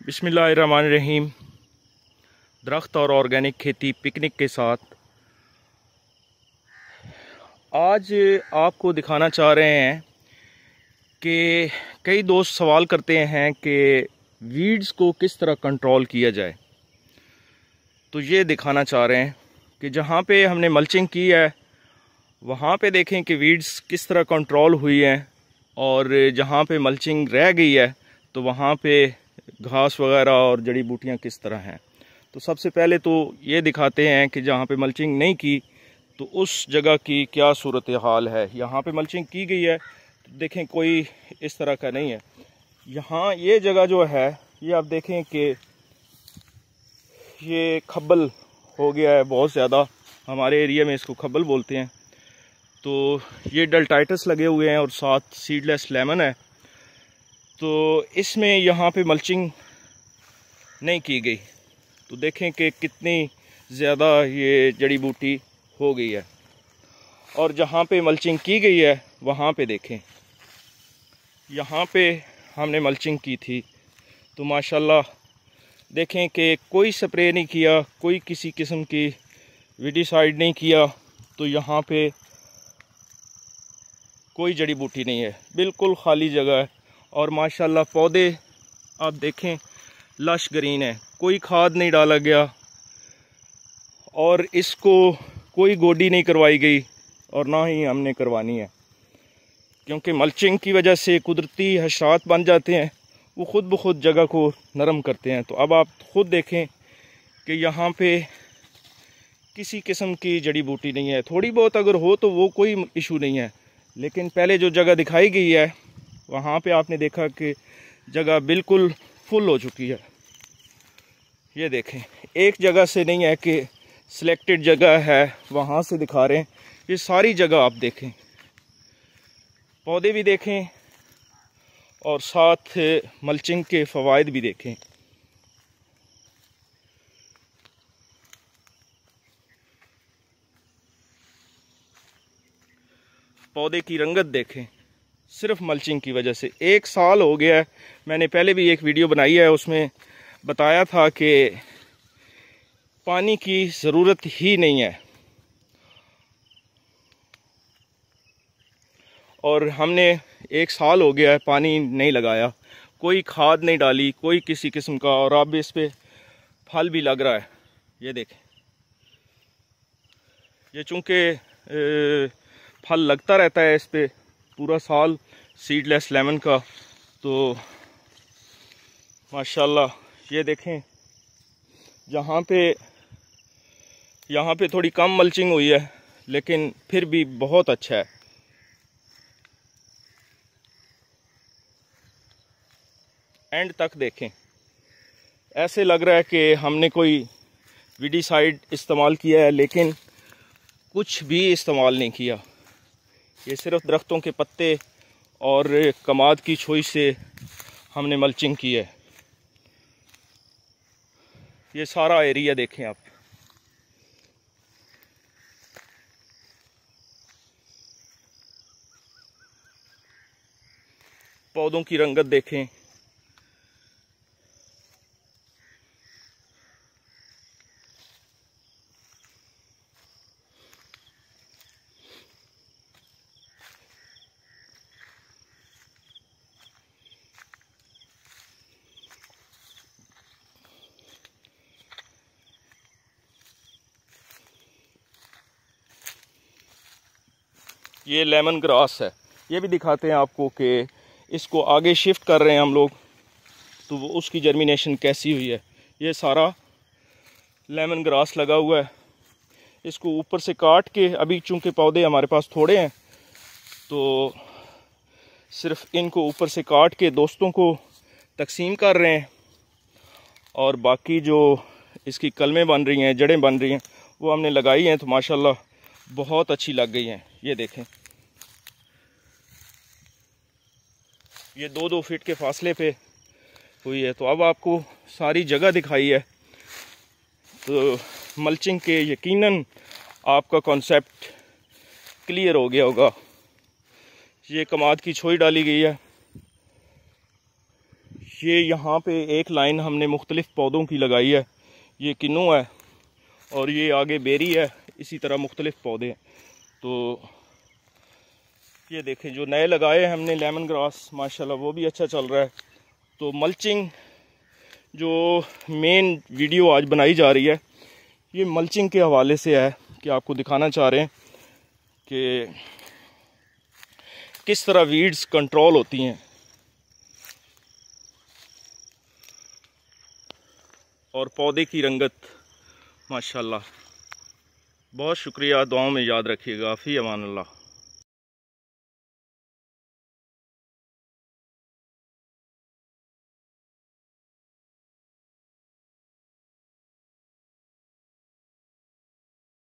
बिस्मिल्लाहिर्रहमानिर्रहीम। दरख्त और ऑर्गेनिक खेती पिकनिक के साथ आज आपको दिखाना चाह रहे हैं कि कई दोस्त सवाल करते हैं कि वीड्स को किस तरह कंट्रोल किया जाए। तो ये दिखाना चाह रहे हैं कि जहाँ पे हमने मल्चिंग की है वहाँ पे देखें कि वीड्स किस तरह कंट्रोल हुई हैं, और जहाँ पे मल्चिंग रह गई है तो वहाँ पे घास वगैरह और जड़ी बूटियाँ किस तरह हैं। तो सबसे पहले तो ये दिखाते हैं कि जहाँ पे मल्चिंग नहीं की तो उस जगह की क्या सूरत हाल है। यहाँ पे मल्चिंग की गई है तो देखें कोई इस तरह का नहीं है। यहाँ ये जगह जो है ये आप देखें कि ये खब्बल हो गया है बहुत ज़्यादा, हमारे एरिया में इसको खब्बल बोलते हैं। तो ये डलटाइटस लगे हुए हैं और साथ सीडलेस लेमन है। तो इसमें यहाँ पे मल्चिंग नहीं की गई तो देखें कि कितनी ज़्यादा ये जड़ी बूटी हो गई है। और जहाँ पे मल्चिंग की गई है वहाँ पे देखें, यहाँ पे हमने मल्चिंग की थी तो माशाल्लाह देखें कि कोई स्प्रे नहीं किया, कोई किसी किस्म की विडिसाइड नहीं किया। तो यहाँ पे कोई जड़ी बूटी नहीं है, बिल्कुल खाली जगह है। और माशाल्लाह पौधे आप देखें लश ग्रीन है, कोई खाद नहीं डाला गया और इसको कोई गोडी नहीं करवाई गई और ना ही हमने करवानी है, क्योंकि मल्चिंग की वजह से कुदरती हशरात बन जाते हैं, वो खुद ब खुद जगह को नरम करते हैं। तो अब आप खुद देखें कि यहाँ पे किसी किस्म की जड़ी बूटी नहीं है। थोड़ी बहुत अगर हो तो वो कोई इशू नहीं है, लेकिन पहले जो जगह दिखाई गई है वहाँ पे आपने देखा कि जगह बिल्कुल फुल हो चुकी है। ये देखें, एक जगह से नहीं है कि सिलेक्टेड जगह है वहाँ से दिखा रहे हैं, ये सारी जगह आप देखें, पौधे भी देखें और साथ मल्चिंग के फ़वाइद भी देखें। पौधे की रंगत देखें, सिर्फ मल्चिंग की वजह से। 1 साल हो गया है, मैंने पहले भी एक वीडियो बनाई है, उसमें बताया था कि पानी की ज़रूरत ही नहीं है और हमने 1 साल हो गया है पानी नहीं लगाया, कोई खाद नहीं डाली, कोई किसी किस्म का। और अब इस पे फल भी लग रहा है, ये देखें, ये चूँकि फल लगता रहता है इस पे पूरा साल सीडलेस लेमन का। तो माशाल्लाह ये देखें, यहाँ पे थोड़ी कम मल्चिंग हुई है लेकिन फिर भी बहुत अच्छा है। एंड तक देखें, ऐसे लग रहा है कि हमने कोई विडिसाइड इस्तेमाल किया है, लेकिन कुछ भी इस्तेमाल नहीं किया। ये सिर्फ दरख्तों के पत्ते और कमाद की छोई से हमने मल्चिंग की है। ये सारा एरिया देखें आप, पौधों की रंगत देखें, ये लेमन ग्रास है। ये भी दिखाते हैं आपको कि इसको आगे शिफ्ट कर रहे हैं हम लोग तो वो उसकी जर्मिनेशन कैसी हुई है। ये सारा लेमन ग्रास लगा हुआ है, इसको ऊपर से काट के, अभी चूँकि पौधे हमारे पास थोड़े हैं तो सिर्फ इनको ऊपर से काट के दोस्तों को तकसीम कर रहे हैं, और बाकी जो इसकी कलमें बन रही हैं, जड़ें बन रही हैं, वो हमने लगाई हैं तो माशाल्लाह बहुत अच्छी लग गई हैं। ये देखें, ये 2-2 फीट के फासले पे हुई है। तो अब आपको सारी जगह दिखाई है तो मल्चिंग के यकीनन आपका कॉन्सेप्ट क्लियर हो गया होगा। ये कमाद की छोई डाली गई है, ये यहाँ पे एक लाइन हमने मुख्तलिफ़ पौधों की लगाई है। ये किन्नू है और ये आगे बेरी है, इसी तरह मुख्तलिफ़ पौधे हैं। तो ये देखें जो नए लगाए हैं हमने लेमन ग्रास, माशाल्लाह वो भी अच्छा चल रहा है। तो मल्चिंग जो मेन वीडियो आज बनाई जा रही है, ये मल्चिंग के हवाले से है कि आपको दिखाना चाह रहे हैं कि किस तरह वीड्स कंट्रोल होती हैं। और पौधे की रंगत माशाल्लाह। बहुत शुक्रिया, दुआओं में याद रखिएगा। फ़ी अमान अल्लाह।